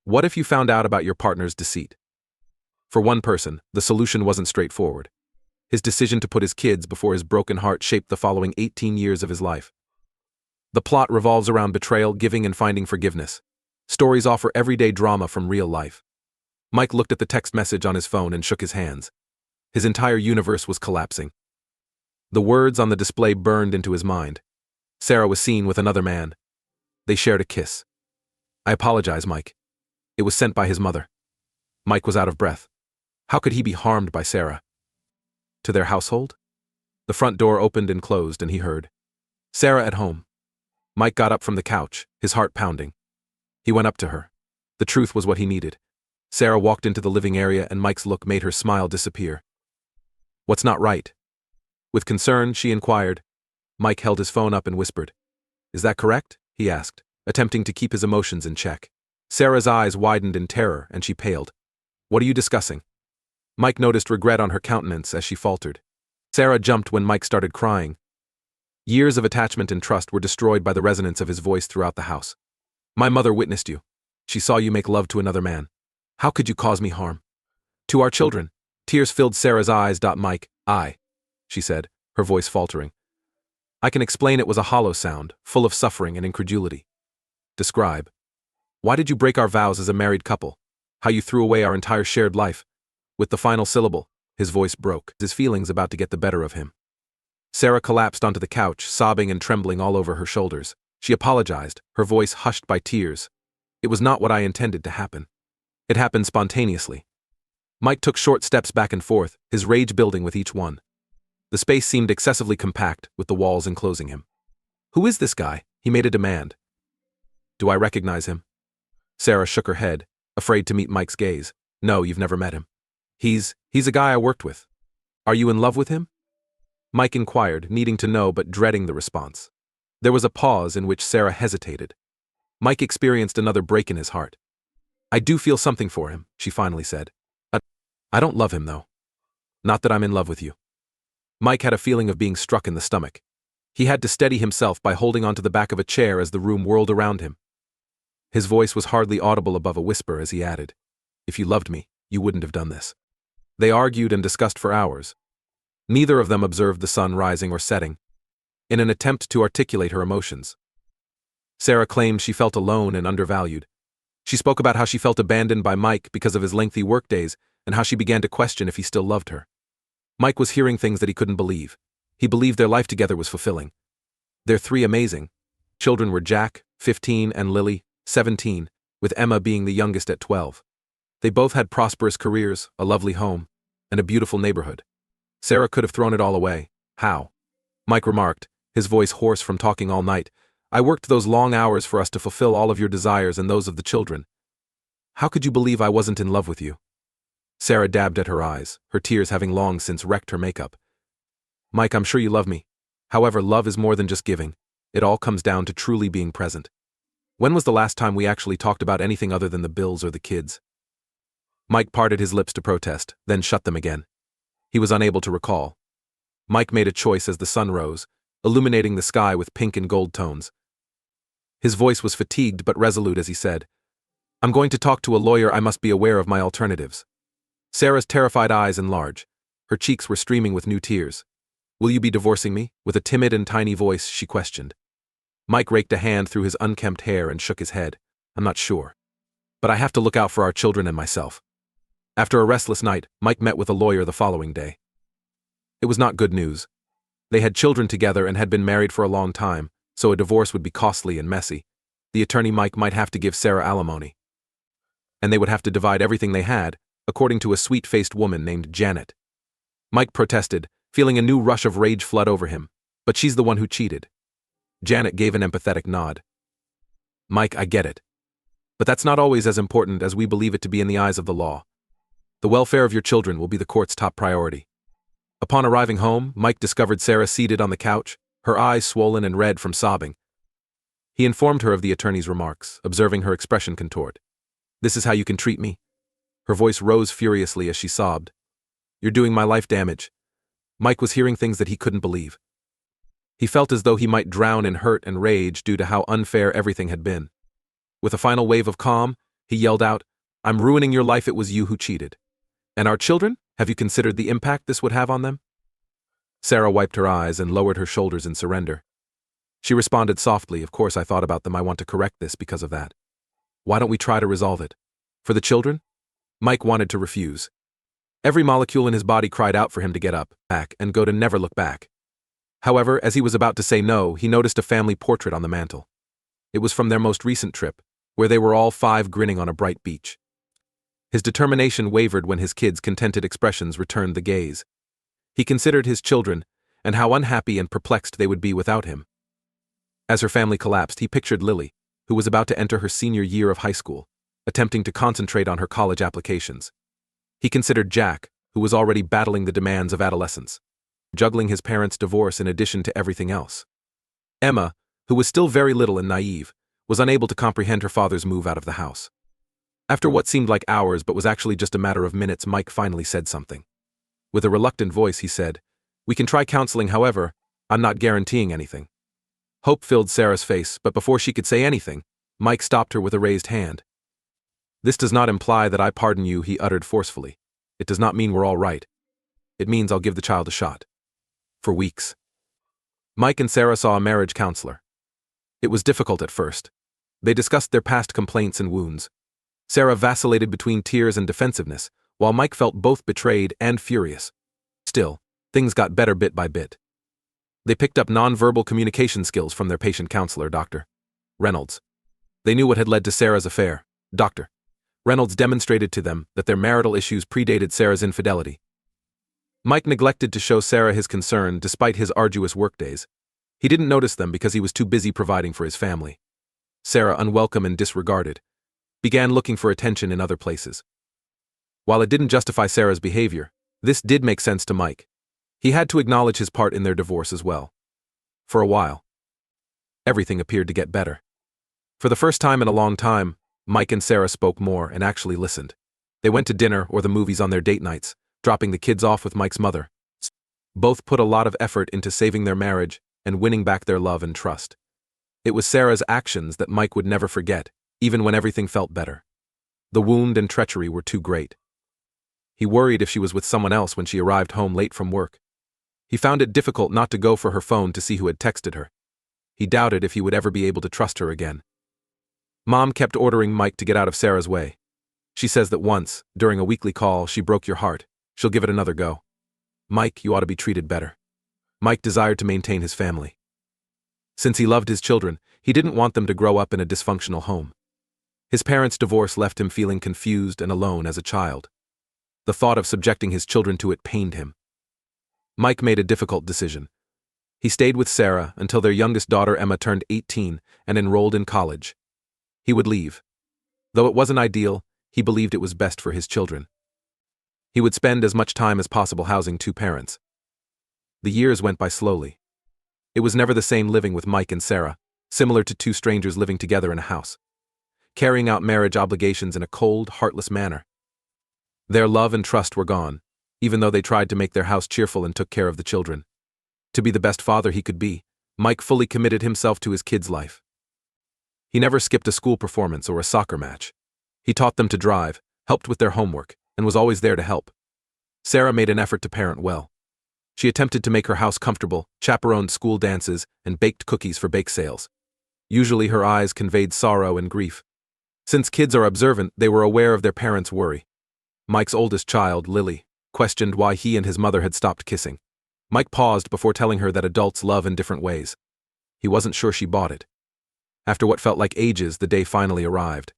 What if you found out about your partner's deceit? For one person, the solution wasn't straightforward. His decision to put his kids before his broken heart shaped the following 18 years of his life. The plot revolves around betrayal, giving, and finding forgiveness. Stories offer everyday drama from real life. Mike looked at the text message on his phone and shook his hands. His entire universe was collapsing. The words on the display burned into his mind. Sarah was seen with another man. They shared a kiss. I apologize, Mike. It was sent by his mother. Mike was out of breath. How could he be harmed by Sarah? To their household? The front door opened and closed, and he heard Sarah at home. Mike got up from the couch, his heart pounding. He went up to her. The truth was what he needed. Sarah walked into the living area, and Mike's look made her smile disappear. What's not right? With concern, she inquired. Mike held his phone up and whispered. Is that correct? He asked, attempting to keep his emotions in check. Sarah's eyes widened in terror, and she paled. What are you discussing? Mike noticed regret on her countenance as she faltered. Sarah jumped when Mike started crying. Years of attachment and trust were destroyed by the resonance of his voice throughout the house. My mother witnessed you. She saw you make love to another man. How could you cause me harm? To our children. Tears filled Sarah's eyes. Mike, she said, her voice faltering. I can explain. It was a hollow sound, full of suffering and incredulity. Describe. Why did you break our vows as a married couple? How you threw away our entire shared life? With the final syllable, his voice broke, his feelings about to get the better of him. Sarah collapsed onto the couch, sobbing and trembling all over her shoulders. She apologized, her voice hushed by tears. It was not what I intended to happen. It happened spontaneously. Mike took short steps back and forth, his rage building with each one. The space seemed excessively compact, with the walls enclosing him. Who is this guy? He made a demand. Do I recognize him? Sarah shook her head, afraid to meet Mike's gaze. No, you've never met him. He's a guy I worked with. Are you in love with him? Mike inquired, needing to know but dreading the response. There was a pause in which Sarah hesitated. Mike experienced another break in his heart. I do feel something for him, she finally said. I don't love him, though. Not that I'm in love with you. Mike had a feeling of being struck in the stomach. He had to steady himself by holding onto the back of a chair as the room whirled around him. His voice was hardly audible above a whisper as he added, If you loved me, you wouldn't have done this. They argued and discussed for hours. Neither of them observed the sun rising or setting, in an attempt to articulate her emotions. Sarah claimed she felt alone and undervalued. She spoke about how she felt abandoned by Mike because of his lengthy workdays and how she began to question if he still loved her. Mike was hearing things that he couldn't believe. He believed their life together was fulfilling. Their three amazing children were Jack, 15, and Lily, 17, with Emma being the youngest at 12. They both had prosperous careers, a lovely home, and a beautiful neighborhood. Sarah could have thrown it all away. How? Mike remarked, his voice hoarse from talking all night. I worked those long hours for us to fulfill all of your desires and those of the children. How could you believe I wasn't in love with you? Sarah dabbed at her eyes, her tears having long since wrecked her makeup. Mike, I'm sure you love me. However, love is more than just giving. It all comes down to truly being present. When was the last time we actually talked about anything other than the bills or the kids? Mike parted his lips to protest, then shut them again. He was unable to recall. Mike made a choice as the sun rose, illuminating the sky with pink and gold tones. His voice was fatigued but resolute as he said, I'm going to talk to a lawyer. I must be aware of my alternatives. Sarah's terrified eyes enlarged. Her cheeks were streaming with new tears. Will you be divorcing me? With a timid and tiny voice, she questioned. Mike raked a hand through his unkempt hair and shook his head. I'm not sure. But I have to look out for our children and myself. After a restless night, Mike met with a lawyer the following day. It was not good news. They had children together and had been married for a long time, so a divorce would be costly and messy. The attorney Mike might have to give Sarah alimony. And they would have to divide everything they had, according to a sweet-faced woman named Janet. Mike protested, feeling a new rush of rage flood over him. But she's the one who cheated. Janet gave an empathetic nod. Mike, I get it. But that's not always as important as we believe it to be in the eyes of the law. The welfare of your children will be the court's top priority. Upon arriving home, Mike discovered Sarah seated on the couch, her eyes swollen and red from sobbing. He informed her of the attorney's remarks, observing her expression contort. This is how you can treat me? Her voice rose furiously as she sobbed. You're doing my life damage. Mike was hearing things that he couldn't believe. He felt as though he might drown in hurt and rage due to how unfair everything had been. With a final wave of calm, He yelled out, "I'm ruining your life, it was you who cheated. And our children? Have you considered the impact this would have on them?" Sarah wiped her eyes and lowered her shoulders in surrender. She responded softly, "Of course I thought about them, I want to correct this because of that. Why don't we try to resolve it? For the children?" Mike wanted to refuse. Every molecule in his body cried out for him to get up, back, and go to never look back. However, as he was about to say no, he noticed a family portrait on the mantel. It was from their most recent trip, where they were all five grinning on a bright beach. His determination wavered when his kids' contented expressions returned the gaze. He considered his children, and how unhappy and perplexed they would be without him. As her family collapsed, he pictured Lily, who was about to enter her senior year of high school, attempting to concentrate on her college applications. He considered Jack, who was already battling the demands of adolescence, juggling his parents' divorce in addition to everything else. Emma, who was still very little and naive, was unable to comprehend her father's move out of the house. After what seemed like hours but was actually just a matter of minutes, Mike finally said something. With a reluctant voice, he said, "We can try counseling, however, I'm not guaranteeing anything." Hope filled Sarah's face, but before she could say anything, Mike stopped her with a raised hand. "This does not imply that I pardon you," he uttered forcefully. "It does not mean we're all right. It means I'll give the child a shot." For weeks, Mike and Sarah saw a marriage counselor. It was difficult at first. They discussed their past complaints and wounds. Sarah vacillated between tears and defensiveness, while Mike felt both betrayed and furious. Still, things got better bit by bit. They picked up nonverbal communication skills from their patient counselor, Dr. Reynolds. They knew what had led to Sarah's affair. Dr. Reynolds demonstrated to them that their marital issues predated Sarah's infidelity. Mike neglected to show Sarah his concern despite his arduous workdays. He didn't notice them because he was too busy providing for his family. Sarah, unwelcome and disregarded, began looking for attention in other places. While it didn't justify Sarah's behavior, this did make sense to Mike. He had to acknowledge his part in their divorce as well. For a while, everything appeared to get better. For the first time in a long time, Mike and Sarah spoke more and actually listened. They went to dinner or the movies on their date nights, dropping the kids off with Mike's mother. Both put a lot of effort into saving their marriage and winning back their love and trust. It was Sarah's actions that Mike would never forget, even when everything felt better. The wound and treachery were too great. He worried if she was with someone else when she arrived home late from work. He found it difficult not to go for her phone to see who had texted her. He doubted if he would ever be able to trust her again. Mom kept ordering Mike to get out of Sarah's way. She says that once, during a weekly call, she broke your heart. She'll give it another go. Mike, you ought to be treated better. Mike desired to maintain his family. Since he loved his children, he didn't want them to grow up in a dysfunctional home. His parents' divorce left him feeling confused and alone as a child. The thought of subjecting his children to it pained him. Mike made a difficult decision. He stayed with Sarah until their youngest daughter Emma turned 18 and enrolled in college. He would leave. Though it wasn't ideal, he believed it was best for his children. He would spend as much time as possible housing two parents. The years went by slowly. It was never the same living with Mike and Sarah, similar to two strangers living together in a house, carrying out marriage obligations in a cold, heartless manner. Their love and trust were gone, even though they tried to make their house cheerful and took care of the children. To be the best father he could be, Mike fully committed himself to his kids' life. He never skipped a school performance or a soccer match. He taught them to drive, helped with their homework, and was always there to help. Sarah made an effort to parent well. She attempted to make her house comfortable, chaperoned school dances, and baked cookies for bake sales. Usually her eyes conveyed sorrow and grief. Since kids are observant, they were aware of their parents' worry. Mike's oldest child, Lily, questioned why he and his mother had stopped kissing. Mike paused before telling her that adults love in different ways. He wasn't sure she bought it. After what felt like ages, the day finally arrived.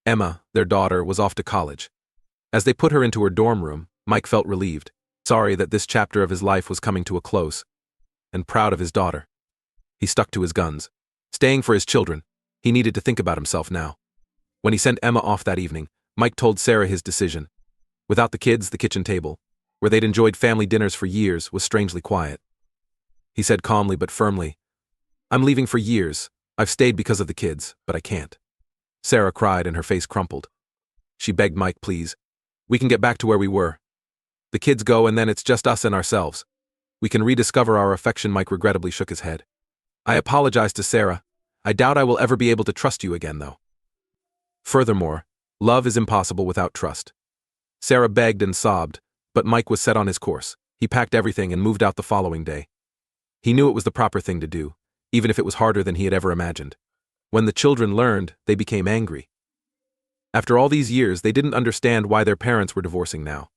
Emma, their daughter, was off to college. As they put her into her dorm room, Mike felt relieved, sorry that this chapter of his life was coming to a close, and proud of his daughter. He stuck to his guns. Staying for his children, he needed to think about himself now. When he sent Emma off that evening, Mike told Sarah his decision. Without the kids, the kitchen table, where they'd enjoyed family dinners for years, was strangely quiet. He said calmly but firmly, "I'm leaving for years. I've stayed because of the kids, but I can't." Sarah cried and her face crumpled. She begged Mike, "Please. We can get back to where we were. The kids go and then it's just us and ourselves. We can rediscover our affection." Mike regrettably shook his head. "I apologize to Sarah. I doubt I will ever be able to trust you again, though." Furthermore, Love is impossible without trust. Sarah begged and sobbed, but Mike was set on his course. He packed everything and moved out the following day. He knew it was the proper thing to do, even if it was harder than he had ever imagined. When the children learned, they became angry. After all these years, they didn't understand why their parents were divorcing now.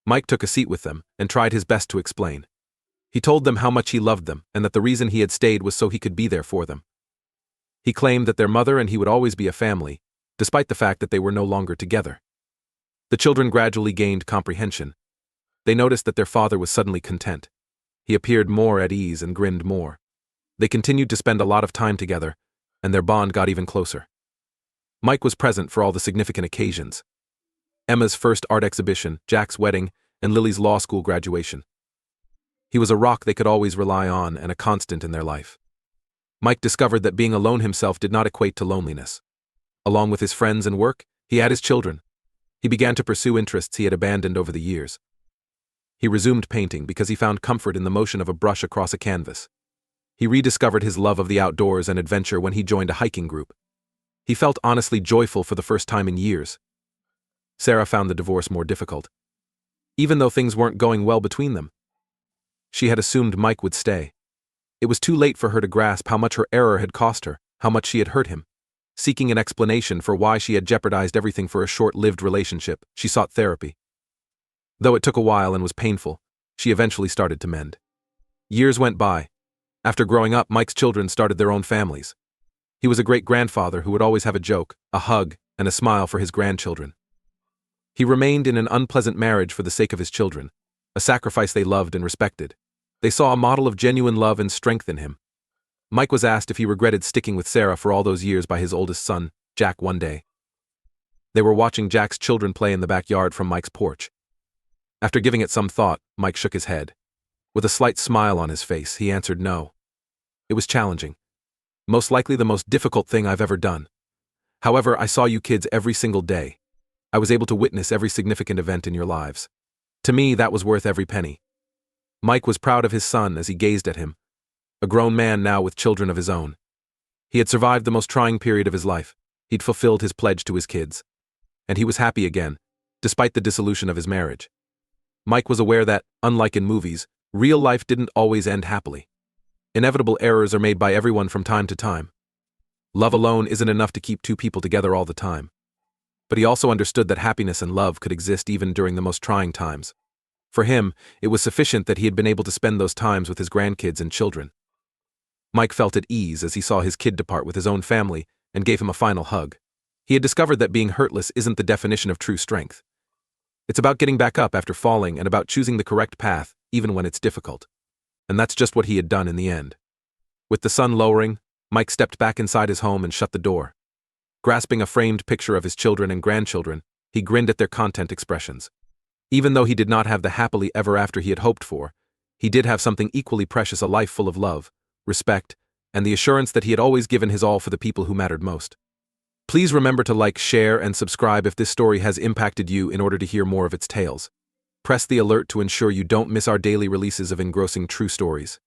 Mike took a seat with them and tried his best to explain. He told them how much he loved them and that the reason he had stayed was so he could be there for them. He claimed that their mother and he would always be a family, despite the fact that they were no longer together. The children gradually gained comprehension. They noticed that their father was suddenly content. He appeared more at ease and grinned more. They continued to spend a lot of time together, and their bond got even closer. Mike was present for all the significant occasions. Emma's first art exhibition, Jack's wedding, and Lily's law school graduation. He was a rock they could always rely on and a constant in their life. Mike discovered that being alone himself did not equate to loneliness. Along with his friends and work, he had his children. He began to pursue interests he had abandoned over the years. He resumed painting because he found comfort in the motion of a brush across a canvas. He rediscovered his love of the outdoors and adventure when he joined a hiking group. He felt honestly joyful for the first time in years. Sarah found the divorce more difficult. Even though things weren't going well between them, she had assumed Mike would stay. It was too late for her to grasp how much her error had cost her, how much she had hurt him. Seeking an explanation for why she had jeopardized everything for a short-lived relationship, she sought therapy. Though it took a while and was painful, she eventually started to mend. Years went by. After growing up, Mike's children started their own families. He was a great-grandfather who would always have a joke, a hug, and a smile for his grandchildren. He remained in an unpleasant marriage for the sake of his children, a sacrifice they loved and respected. They saw a model of genuine love and strength in him. Mike was asked if he regretted sticking with Sarah for all those years by his oldest son, Jack, one day. They were watching Jack's children play in the backyard from Mike's porch. After giving it some thought, Mike shook his head. With a slight smile on his face, he answered no. It was challenging. Most likely the most difficult thing I've ever done. However, I saw you kids every single day. I was able to witness every significant event in your lives. To me, that was worth every penny. Mike was proud of his son as he gazed at him, a grown man now with children of his own. He had survived the most trying period of his life. He'd fulfilled his pledge to his kids. And he was happy again, despite the dissolution of his marriage. Mike was aware that, unlike in movies, real life didn't always end happily. Inevitable errors are made by everyone from time to time. Love alone isn't enough to keep two people together all the time. But he also understood that happiness and love could exist even during the most trying times. For him, it was sufficient that he had been able to spend those times with his grandkids and children. Mike felt at ease as he saw his kid depart with his own family and gave him a final hug. He had discovered that being hurtless isn't the definition of true strength. It's about getting back up after falling and about choosing the correct path, even when it's difficult. And that's just what he had done in the end. With the sun lowering, Mike stepped back inside his home and shut the door. Grasping a framed picture of his children and grandchildren, he grinned at their content expressions. Even though he did not have the happily ever after he had hoped for, he did have something equally precious, a life full of love, respect, and the assurance that he had always given his all for the people who mattered most. Please remember to like, share, and subscribe if this story has impacted you in order to hear more of its tales. Press the alert to ensure you don't miss our daily releases of engrossing true stories.